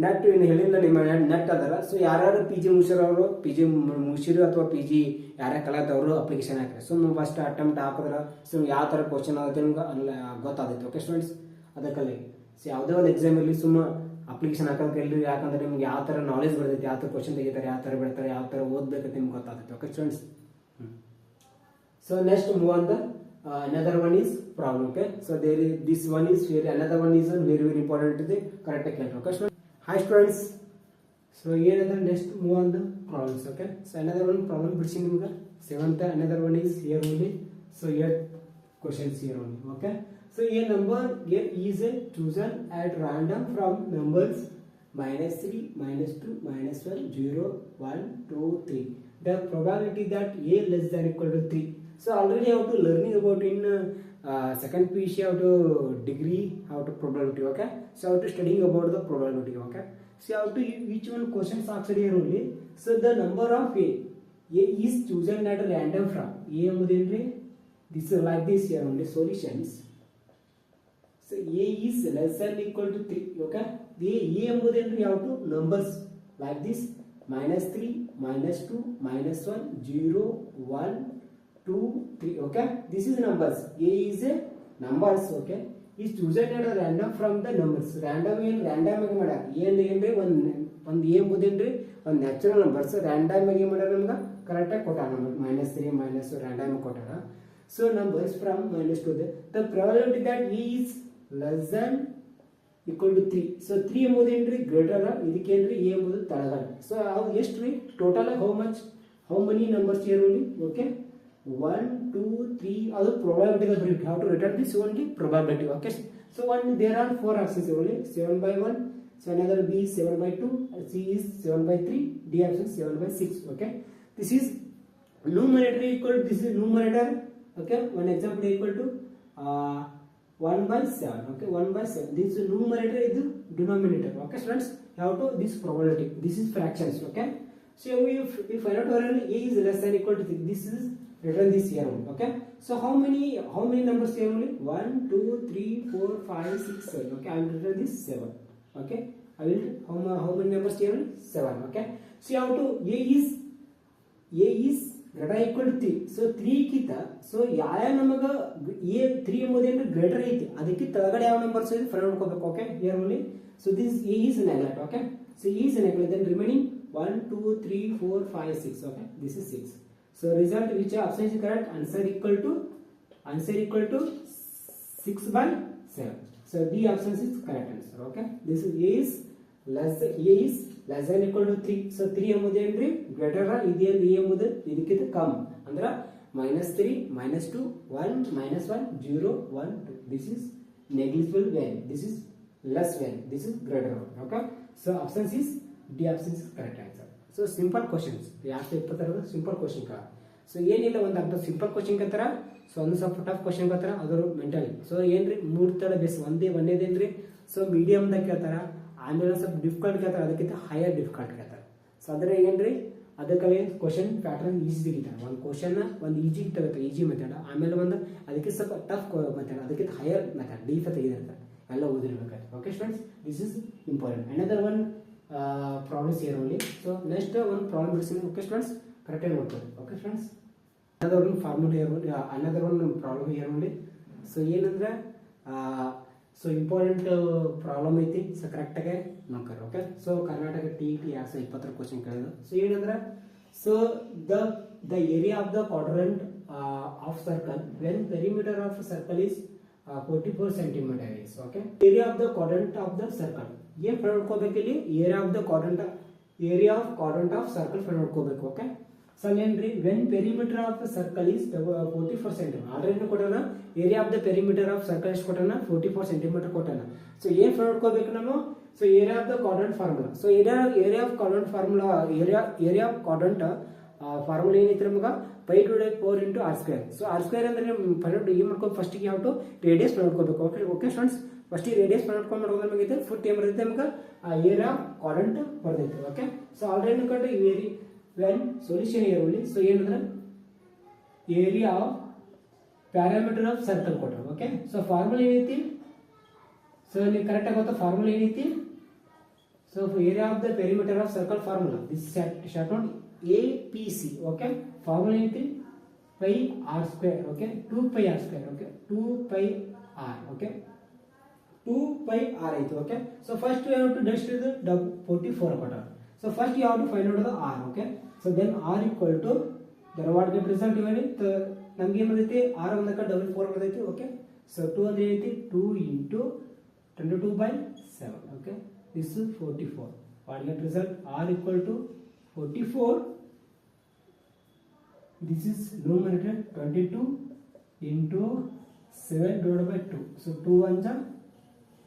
ನೆಟ್ ಏನು ಹೇಳಿಲ್ಲ ನಿಮ್ಮ ನೆಟ್ ಅದರ. ಸೊ ಯಾರ್ಯಾರು ಪಿ ಜಿ ಮುಗಿಸಿರೋರು, ಪಿ ಜಿ ಮುಗಿಸಿರು ಅಥವಾ ಪಿ ಜಿ ಯಾರ್ಯಾರು ಕಲಿತವರು ಅಪ್ಲಿಕೇಶನ್ ಹಾಕಿರಿ. ಸೊ ನೀವು ಫಸ್ಟ್ ಅಟೆಂಪ್ಟ್ ಹಾಕಿದ್ರೆ ಸೊ ಯಾವ ಥರ ಕ್ವಶನ್ ಆಗುತ್ತೆ ನಿಮ್ಗೆ ಗೊತ್ತಾಗುತ್ತೆ. ಓಕೆ ಸ್ಟೂಡೆಂಟ್ಸ್, ಅದಕ್ಕಲ್ಲಿ ಸೊ ಯಾವುದೇ ಒಂದು ಎಕ್ಸಾಮ್ ಇರಲಿ ಸುಮ್ಮ ಅಪ್ಲಿಕೇಶನ್ ಹಾಕೋದಕ್ಕೆ ಇರಲಿ, ಯಾಕಂದ್ರೆ ನಿಮ್ಗೆ ಯಾವ ಥರ ನಾಲೆಜ್ ಬರ್ತೈತೆ, ಯಾವ ಥರ ಕ್ವಶನ್ ತೆಗಿತಾರೆ, ಯಾವ ಥರ ಬಿಡ್ತಾರೆ, ಯಾವ ಥರ ಓದಬೇಕಂತ ನಿಮ್ಗೆ ಗೊತ್ತಾಗುತ್ತೆ. Okay students, so next move on the another one is problem. Okay, so there is this one is very, another one is very important to the correct calculate. Okay students, hi students, so here the next move on the problems. Okay, so another one problem bidsing nimga 7th, another one is here only. So here questions here only. Okay, so here number here is chosen at random from numbers -3, -2, -1, 0, 1, 2, 3. The probability that a less than equal to 3. So already how to learning about in second PhD how to degree how to probability. Okay, so how to studying about the probability. Okay, so how to which one questions asked here only. So the number of a is chosen at random from a ಎಂಬುದೇನ್ರಿ, this is like this here only solutions. So a is less than equal to 3. Okay, the a ಎಂಬುದೇನ್ರಿ how to numbers like this -3, -2, -1, 0, 1, 2, 3. Okay, this is numbers. A is a numbers. Okay, is chosen at a random from the numbers. Random in random ಆಗಿ ಮಾಡ ಏನು ಏನ್ರಿ ಒಂದು a ಎಂಬುದೇನ್ರಿ ಒಂದು natural numbers random ಆಗಿ ಮಾಡ್ಯಾರ, ನಮ್ಗೆ correct ಆಗಿ ಕೊಟ್ಟಾರ. ನಮಗೆ -3, -2 ರ್ಯಾಂಡಮ್ ಕೊಟ್ಟಾರ. So numbers from -2 the probability that a is less than equal to 3. So 3 ಎಂಬುದೇನ್ರಿ ಗ್ರೇಟರ್, ಇದಕ್ಕೇನ್ರಿ a ಎಂಬುದು ತಳಗಡೆ. ಸೊ ಅವು ಎಷ್ಟು ರೀ total how many numbers here only. Okay, 1, 2, 3. ಅದು probability that we have to return this only probability. Okay, so one there are 4 options only. 7/1. So another B is 7/2. C is 7/3. D option 7/6. Okay, this is numerator equal to, this is numerator, okay, one example equal to 1 by 7, okay, 1 by 7, this is numerator, is denominator, okay students, you have to this probability, this is fractions, okay. So if I not a is less than equal to 3, this is written this here only, okay. So how many numbers here only? 1 2 3 4 5 6 7, okay, I will write this 7, okay, I will how many numbers here only? 7, okay. So you have to a is greater equal to 3, so 3 ಕಿಂತ so ಯಾವ ನಮಗ a 3 ಎಂಬುದೇನು greater ಐತಿ ಅದಕ್ಕೆ ತಳಗಡೆ ಯಾವ numbers ಇದೆ find ಮಾಡ್ಕೋಬೇಕು, okay, here only. So this a is neglect, okay, so a is neglect, then remaining 1 2 3 4 5 6, okay, this is 6. So result which option is correct? Answer equal to 6 by 7. So D option is correct answer, okay. This is a is less than equal to 3. So 3 ಎಂಬುದು ಏನ್ರಿ greater ಇದೆ, a ಎಂಬುದು ಇದಕ್ಕಿಂತ come ಅಂದ್ರೆ -3 -2 1 -1 0 1 2. This is negligible value, this is less value, this is greater one, okay. So option is D option is correct answer. So simple questions, ಯಾಕೆ 22 simple question ಕಾ. So ಏನಿಲ್ಲ ಒಂದು ಅರ್ಧ ಸಿಂಪಲ್ ಕ್ವೆಶ್ಚನ್ ಕತ್ತರ, ಸೊ ಒಂದು ಸ್ವಲ್ಪ tough question ಕತ್ತರ ಅದರ mentally. So ಏನ್ರಿ ಮೂರು ತರ ಬೇಸ್ ಒಂದೇದೇನ್ರಿ, ಸೊ ಮೀಡಿಯಮ್ದಾಗ ಕೇಳ್ತಾರ, ಆಮೇಲೆ ಸ್ವಲ್ಪ ಡಿಫಿಕಲ್ಟ್ ಕೇಳ್ತಾರೆ, ಅದಕ್ಕಿಂತ ಹೈಯರ್ ಡಿಫಿಕಲ್ಟ್ ಕೇಳ್ತಾರೆ. ಸೊ ಅದ್ರ ಏನ್ರಿ ಅದಕ್ಕೆ ಕ್ವಶನ್ ಪ್ಯಾಟರ್ನ್ ಈಸಿ ತೆಗಿತಾರೆ, ಒಂದು ಕ್ವಶನ್ ಒಂದು ಈಜಿ ತೆಗಿತಾರೆ, ಈಜಿ ಮೆಥಡ್, ಆಮೇಲೆ ಒಂದು ಅದಕ್ಕೆ ಸ್ವಲ್ಪ ಟಫ್ ಮೆಥಡ್, ಅದಕ್ಕಿಂತ ಹೈಯರ್ ಮೆಥಡ್ ಡೀಪ್ ತೆಗಿದಿರ್ತಾರೆ, ಎಲ್ಲ ಓದಿರ್ಬೇಕಾದ್ರೆ, okay students, this is important. Another one problems here only. So next ಒಂದು ಪ್ರಾಬ್ಲಮ್ ಬಿಡಿಸ್ತೀನಿ, ಓಕೆ ಸ್ಟೂಡೆಂಟ್ಸ್, ಕರೆಕ್ಟಾಗಿ ನೋಡ್ಕೊಳ್ಳಿ, okay students. Another one formula here only, another one problem here only. So ಏನಂದ್ರೆ so important problem ಐತಿ, so ಕರೆಕ್ಟಾಗಿ ನೋಡ್ತಾರೆ, okay. So Karnataka TET 2020 question ಕೇಳಿದ್ರು. So ಏನಂದ್ರೆ, so the area of the quadrant of circle when perimeter of circle is 44 centimeter is, okay. Area of the quadrant of the circle, ಏನ್ find ಮಾಡ್ಕೋಬೇಕು ಇಲ್ಲಿ, area of quadrant of circle find ಮಾಡ್ಕೋಬೇಕು, okay. So ಏನ್ರಿ when perimeter of circle is 44 centimeter, already ಕೊಟ್ಟನ area of the perimeter of circle ಎಷ್ಟು ಕೊಟ್ಟನ 44 centimeter ಕೊಟ್ಟನ. So ಏನ್ ಫೈಂಡ್ ಮಾಡ್ಕೋಬೇಕು ನಾವು, so area of the quadrant formula. So area of quadrant formula, area of quadrant formula ಏನೈತಿ ನಮಗ π / 4 × r². So r² ಅಂದ್ರೆ ಫೈಂಡ್ ಏನ್ ಮಾಡ್ಕೋ, ಫಸ್ಟ್ ಗೆ ಯಾವ್ದು ರೇಡಿಯಸ್ ಫೈಂಡ್ ಮಾಡ್ಕೋಬೇಕು, okay. Okay students, first radius find ಮಾಡ್ಕೊಂಡು ನಮಗೆ ಫುಟ್ ಏನ್ ಬರುತ್ತೆ ನಮಗೆ ಏರಿಯಾ ಆಫ್ ಕ್ವಾಡ್ರೆಂಟ್ ಬರ್ತೈತಿ, ಓಕೆ. ಸೊ ಆಲ್ರೆಡಿ ಕಟ್ಟು when solution here only. So ಏನಂದ್ರೆ area of parameter of circle ಕೊಟ್ಟರು, ಓಕೆ. ಸೊ ಫಾರ್ಮುಲಾ ಏನೈತಿ, ಸೊ ನೀವು ಕರೆಕ್ಟ್ ಆಗಿ ಗೊತ್ತಾ ಫಾರ್ಮುಲಾ ಏನೈತಿ. So area of the perimeter of circle formula, this short note APC, okay. Formula ಏನೈತಿ πr², okay, 2πr², okay, 2πr, okay, 2πr ಐತಿ, okay. So first you have to next ಇದು 44 ಕೊಟ್ಟ. So first you have to find out the r, okay. So then r equal to then what get result even ನಮ್ಗೆ ಏನು ಬಂದೈತಿ, r ಒಂದಕ್ಕೆ 4 ಬಂದೈತಿ, okay. So 2 ಅಂದ್ರೆ ಏನೈತಿ 2 × 22/7, okay. This is 44. What get result r equal to 44. This is numerator 22 × 7/2. So 2 1s are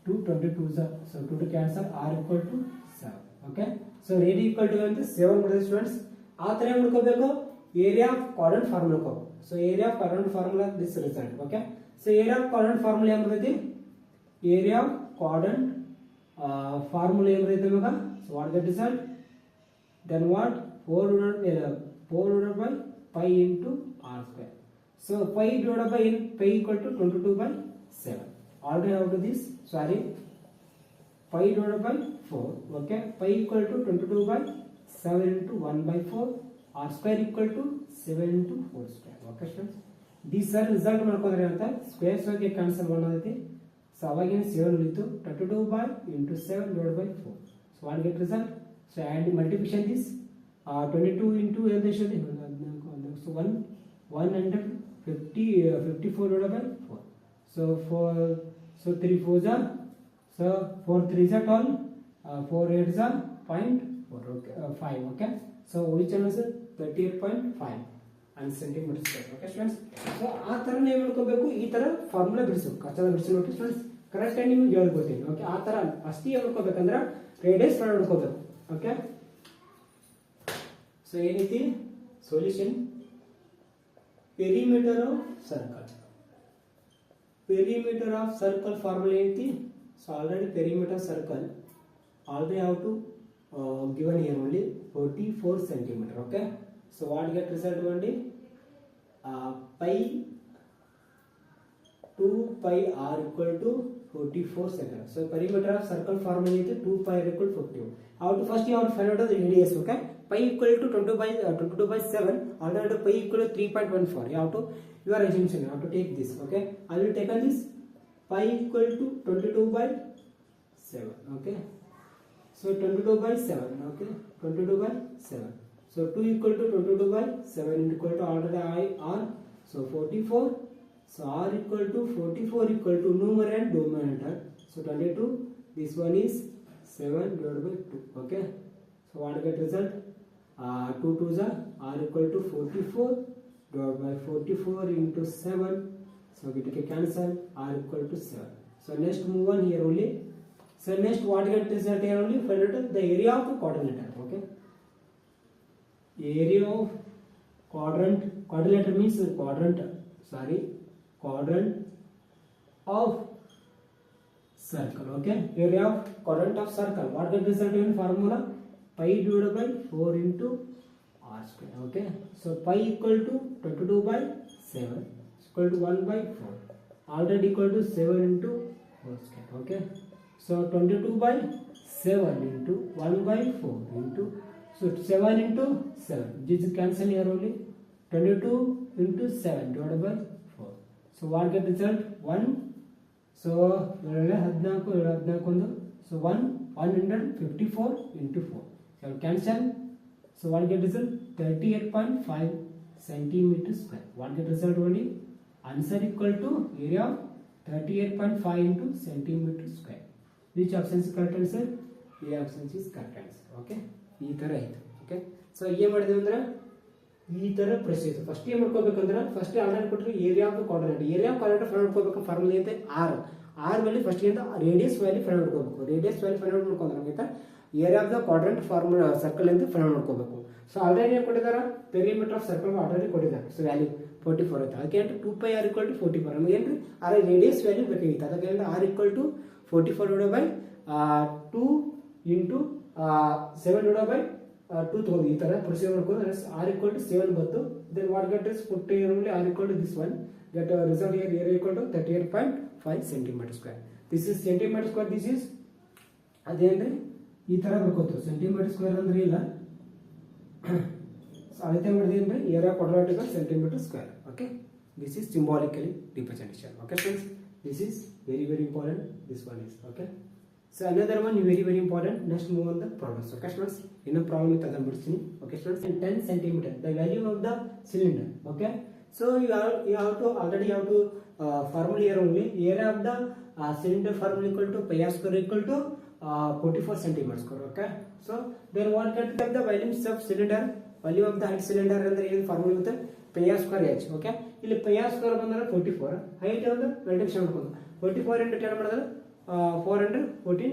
2, 22s are, so 2 to cancel, r equal to 7, okay. So radius equal to 7 ಬರುತ್ತೆ students. ಆ ತರ ಏನು ಮಾಡ್ಕೋಬೇಕು, area of quadrant formula ಮಾಡ್ಕೋಬೇಕು. So area of quadrant formula this result, okay. So area of quadrant formula ಏನು ಬರ್ತೈತಿ, area of quadrant formula ಏನು ಬರ್ತೈತಿ ನಮಗೆ. So what the result, then what 4 / π × r². So π equal to 22/7. Already out of this, sorry, π / 4, okay. Π equal to 22/7 × 1/4, r² equal to 7 × 4², okay students. This result ಮಾಡ್ಕೊಂಡ್ರೆ ಅಂತ square ಗೆ cancel ಮಾಡೋದೈತಿ. So ಅವಾಗಿನ 7 ಉಳಿತು, 22/7/4. So what get result, so add multiplication this 22 into so 154/4. So 3 4s are, so 4 3s are 12, 4 8s are 0.4, okay, 5, okay. So which one is 38.5 and centimeter square, okay students. So ಆ ತರ ನೀವು ಮಾಡ್ಕೋಬೇಕು, ಈ ತರ formula ಬಿಡಿಸಬೇಕು, ಕಚ್ಚಾ ಬಿಡಿಸಿ ನೋಡಿ ಸ್ಟೂಡೆಂಟ್ಸ್, ಕರೆಕ್ಟ್ ಆಗಿ ನಿಮಗೆ ಹೇಳ್ಕೊಡ್ತೀನಿ, ಓಕೆ. ಆ ತರ ಅಷ್ಟೇ ಮಾಡ್ಕೋಬೇಕಂದ್ರೆ ರೇಡಿಯಸ್ ಮಾಡ್ಕೋಬೇಕು, ಓಕೆ. ಸೊ ಏನೈತಿ solution perimeter of circle. Perimeter of circle formula ఏంటి? So already perimeter circle already have to given here only 44 centimeter. Okay, so what get result only pi 2 pi r equal to 44 centimeter. So perimeter of circle formula is 2 pi r equal to 50. How to first you have to find out the radius. Okay, pi equal to 22 by 7. Already pi equal to 3.14. You have to your assumption. You have to take this. Okay, I will take on this pi equal to 22 by 7. Okay, so 22 by 7. Okay, 22 by 7. So 2 equal to 22 by 7 equal to already I r. So 44. So r equal to 44 equal to numerator and denominator. So 22. This one is 7 divided by 2. Okay. So what get result? 2 2s are r equal to 44 divided by 44 into 7. So we take a cancel. R equal to 7. So next move on here only. So next what get result here only? Find out the area of the quadrilateral. Okay. Area of quadrant. Quadrilateral means quadrant. Sorry. Quadrant of circle. Okay, area of quadrant of circle. What get result in formula? Pi divided by 4 into r square. Okay, so pi equal to 22 by 7 equal to 1 by 4. Already equal to 7 into 4 square. Okay, so 22 by 7 into 1 by 4 into, so 7 into 7. This is cancel here only. 22 into 7 divided by 4. So what get result? 1. So 14. So 154 into 4. So cancel. So what get result? 38.5 centimeter square. What get result only? Answer equal to area of 38.5 into centimeter square. Which option is correct answer? A option is correct answer. Okay. ಈ ತರ ಆಯ್ತು. Okay. So ಏನು ಮಾಡಿದೆ ಅಂದ್ರೆ ಈ ತರ procedure first ಏನು ಮಾಡ್ಕೋಬೇಕಂದ್ರೆ first already ಕೊಟ್ಟರೆ ಏರಿಯಾ ಆಫ್ ಕ್ವಾಡ್ರಾಂಟ್ ಫೈಂಡ್ ಮಾಡ್ಕೋಬೇಕು ಫಾರ್ಮುಲಾ ಐತೆ ಆರ್ ಮೇಲೆ ಫಸ್ಟ್ ಗಿಂತ ರೇಡಿಯಸ್ ವ್ಯಾಲ್ಯೂ ಫೈಂಡ್ ಮಾಡ್ಕೋಬೇಕು ರೇಡಿಯಸ್ ವ್ಯಾಲ್ಯೂ ಫೈಂಡ್ ಮಾಡ್ಕೊಂಡ್ರೆ ನಮಗೆ area of the quadrant formula circle ಅಂತ ಫೈಂಡ್ ಮಾಡ್ಕೋಬೇಕು ಸೊ ಆಲ್ರೆಡಿ ಏನು ಕೊಟ್ಟಿದ್ದಾರೆ ಪೆರಿಮೀಟರ್ ಆಫ್ ಸರ್ಕಲ್ ಆಲ್ರೆಡಿ ಕೊಟ್ಟಿದ್ದಾರೆ ಸೊ ವ್ಯಾಲ್ಯೂ 44 ಐತೆ ಅದಕ್ಕೆ ಅಂದ್ರೆ 2 pi r equal to 44 ನಮಗೆ ಏನ್ರಿ ಆರ್ ರೇಡಿಯಸ್ ವ್ಯಾಲ್ಯೂ ಬೇಕಾಗಿತ್ತು ಅದಕ್ಕೆ ಅಂದ್ರೆ r equal to 44 divided by 2 into 7 divided by 2 ತಗೊಂಡು ಈ ತರ ಪ್ರೊಸೀಜರ್ ಮಾಡ್ಕೊಂಡು r equal to 7 ಬಂತು then what get is put here only r equal to this one get result here area equal to 38.5 centimeter square this is centimeter square this is ಅದೇನ್ರಿ ಈ ತರ ಬರ್ಕೋತು centimetre square ಅಂದ್ರೆ ಇಲ್ಲ so ಅಳತೆ ಮಾಡಿದೇನ್ರಿ area quadratic centimetre square okay this is symbolically representation okay friends this is very important this one is okay so another one very important next move on the problems okay friends in a problem with adha mudistini okay friends 10 centimeter the value of the cylinder okay so you have to already have to formula here only area of the cylinder formula equal to pi r square equal to 44 centimeter square okay so then what get the volumes of cylinder value of the height cylinder ಅಂದ್ರೆ ಏನು formula ಇರುತ್ತೆ pi r square h okay ಇಲ್ಲಿ pi r square ಬಂದ್ರೆ 44 height ಅಂದ್ರೆ multiplication ಮಾಡ್ಕೊಂಡು 44 into 10 ಮಾಡಿದ್ರೆ 414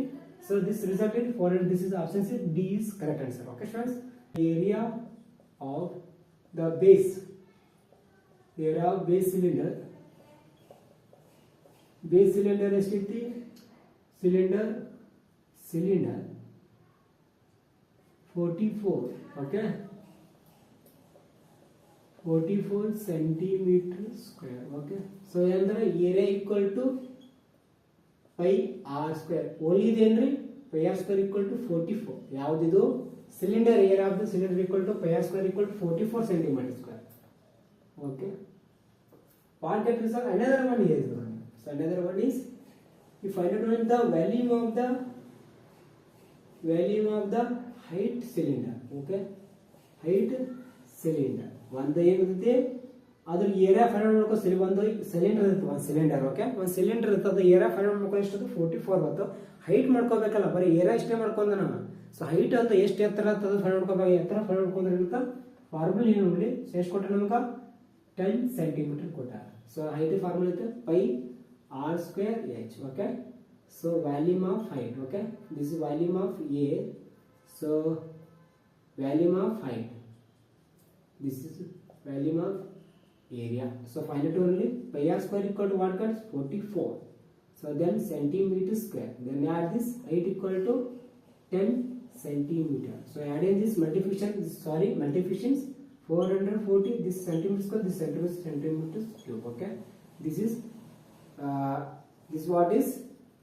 so this result is 400 this is option C D is correct answer okay friends area of the base cylinder ಎಷ್ಟಿತ್ತು cylinder 44 okay 44 centimeter square okay so ಅಂದ್ರೆ area equal to pi r square only ಇದೇನ್ರಿ pi r square equal to 44 ಯಾವ್ದಿದು cylinder area of the cylinder equal to pi r square equal to 44 centimeter square okay what get result another one here is one so another one is you find out the value of the height cylinder okay height cylinder ಒಂದು ಏನಿರುತ್ತೆ ಅದ್ರ area find ಮಾಡ್ಕೋ ಒಂದು cylinder ಇರುತ್ತೆ ಒಂದು cylinder okay ಒಂದು cylinder ಇರುತ್ತೆ ಅದು ಏರಿಯಾ ಫೈಂಡ್ ಮಾಡ್ಕೋ ಎಷ್ಟು 44 ಬಂತು ಹೈಟ್ ಮಾಡ್ಕೋಬೇಕಲ್ಲ ಬರೀ ಏರಿಯಾ ಇಷ್ಟೇ ಮಾಡ್ಕೊಂಡ ನಾವು ಸೊ ಹೈಟ್ ಅಂತ ಎಷ್ಟು ಎತ್ತರ ಅದು ಫೈಂಡ್ ಮಾಡ್ಕೋಬೇಕು ಎತ್ತರ ಫೈಂಡ್ ಮಾಡ್ಕೊಂಡ್ರೆ ಅಂತ ಫಾರ್ಮುಲಾ ಏನು ನೋಡಿ ಎಷ್ಟು ಕೊಟ್ಟರೆ ನಮಗೆ 10 ಸೆಂಟಿಮೀಟರ್ ಕೊಟ್ಟಾರ ಸೊ ಹೈಟ್ ಫಾರ್ಮುಲಾ ಇತ್ತು pi r square h okay so volume of height okay this is volume of A so volume of height this is volume of area. So find it only pi r square equal to what guys? 44. So then centimeter square. Then add this height equal to 10 centimeter. So adding this multiplications 440 this centimeter square, this centimeter cube. Okay, this is this what is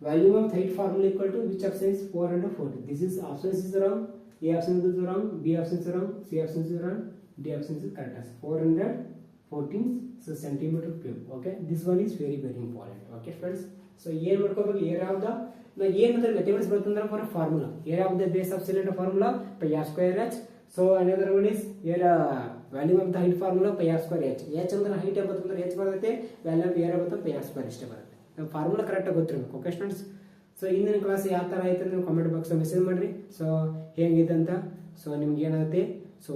volume of height formula equal to which option is 440. This is option is wrong, A option is wrong, B option is wrong, C option is wrong, D option is correct as 414 so centimeter cube. Okay, this one is very important. Okay friends, so ಏನು ಮಾಡ್ಕೋಬೇಕು, area of the ಏನಂದ್ರೆ mathematics ಬರ್ತಂದ್ರೆ for formula area of the base of cylinder formula pi r square h. So another one is area volume of the height formula pi r square h. H ಅಂದ್ರೆ height ಬರ್ತಂದ್ರೆ h ಬರುತ್ತೆ, value of area ಬರ್ತಂದ್ರೆ pi r square ಇಷ್ಟೇ ಬರುತ್ತೆ. ನಮ್ಮ formula correct ಆಗಿ ಗೊತ್ತಿರಬೇಕು. Okay students, so ಇಂದಿನ ಕ್ಲಾಸ್ ಯಾವ ತರ ಆಯ್ತು ಅಂದ್ರೆ ಕಾಮೆಂಟ್ ಬಾಕ್ಸ್ ಮೆಸೇಜ್ ಮಾಡ್ರಿ. ಸೊ ಹೇಗಿದೆ ಅಂತ, ಸೊ ನಿಮ್ಗೆ ಏನಾಗುತ್ತೆ, ಸೊ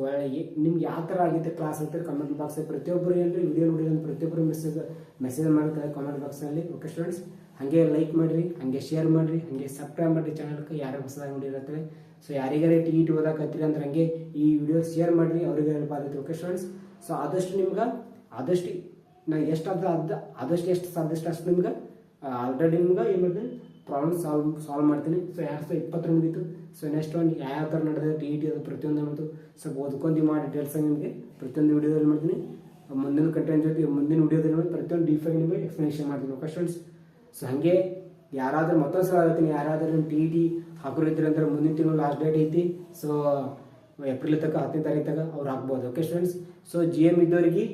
ನಿಮ್ಗೆ ಯಾವ ತರ ಆಗಿತ್ತು ಕ್ಲಾಸ್ ಅಂತ ಕಮೆಂಟ್ ಬಾಕ್ಸ್ ಪ್ರತಿಯೊಬ್ಬರು ಏನ್ರಿ ವಿಡಿಯೋ ನೋಡಿ ಪ್ರತಿಯೊಬ್ಬರು ಮೆಸೇಜ್ ಮಾಡ್ತಾರೆ ಕಾಮೆಂಟ್ ಬಾಕ್ಸ್ ನಲ್ಲಿ. ಓಕೆ ಸ್ಟೂಡೆಂಟ್ಸ್, ಹಂಗೆ ಲೈಕ್ ಮಾಡ್ರಿ, ಹಂಗೆ ಶೇರ್ ಮಾಡ್ರಿ, ಹಂಗೆ ಸಬ್ಸ್ಕ್ರೈಬ್ ಮಾಡ್ರಿ ಚಾನಲ್ಗೆ ಯಾರು ಹೊಸದಾಗಿ ನೋಡಿರತ್ತೆ. ಸೊ ಯಾರಿಗಾರೆ ಟಿ ಓದಾಕತ್ತೀರಿ ಅಂದ್ರೆ ಹಂಗೆ ಈ ವಿಡಿಯೋ ಶೇರ್ ಮಾಡ್ರಿ, ಅವ್ರಿಗೆ ಹೆಲ್ಪ್ ಆಗುತ್ತೆ. ಓಕೆ ಸ್ಟೂಡೆಂಟ್ಸ್, ಸೊ ಆದಷ್ಟು ನಿಮ್ಗೆ ಆದಷ್ಟು ನಾ ಎಷ್ಟು ಆದಷ್ಟು ಎಷ್ಟು ಸಾಧ್ಯಷ್ಟು ಅಷ್ಟು ನಿಮ್ಗೆ ಆಲ್ರೆಡಿ ನಿಮ್ಗೆ ಏನು ಮಾಡ್ತೀನಿ ಪ್ರಾಬ್ಲಮ್ ಸಾಲ್ವ್ ಮಾಡ್ತೀನಿ. ಸೊ 2020 ಮುಗೀತು. ಸೊ ನೆಕ್ಸ್ಟ್ ಒಂದು ಯಾವ ಥರ ನಡೆದ ಟಿ ಅದು ಪ್ರತಿಯೊಂದು ಅನ್ನೋದು ಸ್ವಲ್ಪ ಓದ್ಕೊಂಡು ಮಾಡಿ ಡೀಟೇಲ್ಸ್ ನಿಮಗೆ ಪ್ರತಿಯೊಂದು ವಿಡಿಯೋದಲ್ಲಿ ಮಾಡ್ತೀನಿ. ಮುಂದಿನ ಕಂಟೆಂಟ್ ಜೊತೆ ಮುಂದಿನ ವಿಡಿಯೋದಲ್ಲಿ ಪ್ರತಿಯೊಂದು ಡೀಫಾಗಿ ನಿಮಗೆ ಎಕ್ಸ್ಪ್ಲನೇಷನ್ ಮಾಡ್ತೀನಿ. ಓಕೆ ಸ್ಟೂಡೆಂಟ್ಸ್, ಸೊ ಹಾಗೆ ಯಾರಾದ್ರೂ ಮತ್ತೊಂದು ಸಲ ಹೇಳ್ತೀನಿ, ಯಾರಾದ್ರೂ ಟಿ ಹಾಕೋರಿದ್ರಿ ಅಂದ್ರೆ ಮುಂದಿನ ತಿಂಗಳು ಲಾಸ್ಟ್ ಡೇಟ್ ಐತಿ. ಸೊ ಏಪ್ರಿಲ್ ತನಕ 10ನೇ ತಾರೀಕು ತನಕ ಅವ್ರು ಹಾಕ್ಬೋದು. ಓಕೆ ಸ್ಟೂಡೆಂಟ್ಸ್, ಸೊ GM ಇದ್ದವರಿಗೆ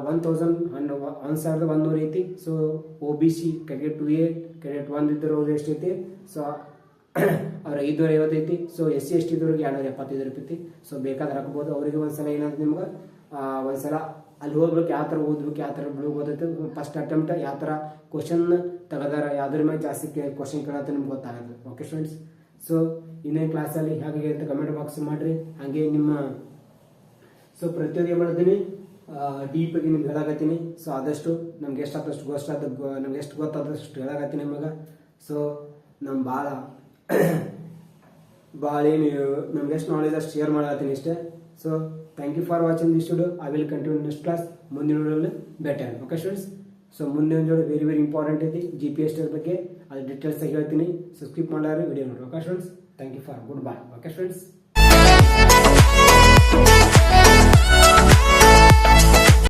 1,100 ಐತಿ. So OBC cadet 2A cadet 1 ಇದ್ದವ್ರು ಅವ್ರು ಎಷ್ಟೈತಿ, ಸೊ ಅವ್ರ 550 ಐತಿ. ಸೊ SC ST ಇದ್ದವ್ರಿಗೆ 275 ರೂಪಾಯಿ. ಸೊ ಬೇಕಾದ್ರೆ ಹಾಕ್ಬೋದು. ಅವರಿಗೆ ಒಂದ್ಸಲ ಏನಾದ್ರು ನಿಮ್ಗೆ ಒಂದ್ಸಲ ಅಲ್ಲಿ ಹೋಗ್ಬೇಕು, ಯಾವ ಥರ ಓದ್ಬೇಕು, ಯಾವ ಥರ ಬಿಡ್ಬೋದೈತೆ, ಫಸ್ಟ್ ಅಟೆಂಪ್ಟ್ ಯಾವ ಥರ ಕ್ವಶನ್ ತೆಗೆದಾರ, ಯಾವ್ದ್ರ ಮೇಲೆ ಜಾಸ್ತಿ ಕ್ವಶನ್ ಕೇಳತ್ತೆ ನಿಮ್ಗೆ ಗೊತ್ತಾಗುತ್ತೆ. ಓಕೆ ಸ್ಟೂಡೆಂಟ್ಸ್, ಸೊ ಇನ್ನೇನು ಕ್ಲಾಸಲ್ಲಿ ಹೇಗೆ ಅಂತ ಕಮೆಂಟ್ ಬಾಕ್ಸ್ ಮಾಡ್ರಿ. ಹಾಗೆ ನಿಮ್ಮ ಸೊ ಪ್ರತಿಯೊಂದು ಏನು ಮಾಡ್ತೀನಿ ಡೀಪ್ ಆಗಿ ನಿಮ್ಗೆ ಹೇಳಾಕತ್ತೀನಿ. ಸೊ ಆದಷ್ಟು ನಮ್ಗೆ ಎಷ್ಟಾದಷ್ಟು ನಮ್ಗೆ ಎಷ್ಟು ಗೊತ್ತಾದಷ್ಟು ಹೇಳಾಕತ್ತೀನಿ ನಿಮಗೆ. ಸೊ ನಮ್ಮ ಭಾಳ ಏನು ನಮ್ಗೆ ಎಷ್ಟು ನಾಲೆಜ್ ಅಷ್ಟು ಶೇರ್ ಮಾಡತ್ತೀನಿ ಇಷ್ಟೇ. So thank you for watching this video. I will continue next class. ಮುಂದಿನ ವಿಡಿಯೋದಲ್ಲಿ ಬೆಟರ್. ಓಕೆ ಸ್ಟೂಡೆಂಟ್ಸ್, ಸೊ ಮುಂದಿನ ವಿಡಿಯೋ ವೆರಿ ಇಂಪಾರ್ಟೆಂಟ್ ಐತಿ GPS ಬಗ್ಗೆ, ಅದು ಡೀಟೇಲ್ಸ್ ಆಗಿ ಹೇಳ್ತೀನಿ. ಸೊ ಸ್ಕಿಪ್ ಮಾಡಾರೆ ವಿಡಿಯೋ ನೋಡಿ. Okay students, thank you for good bye. Okay students.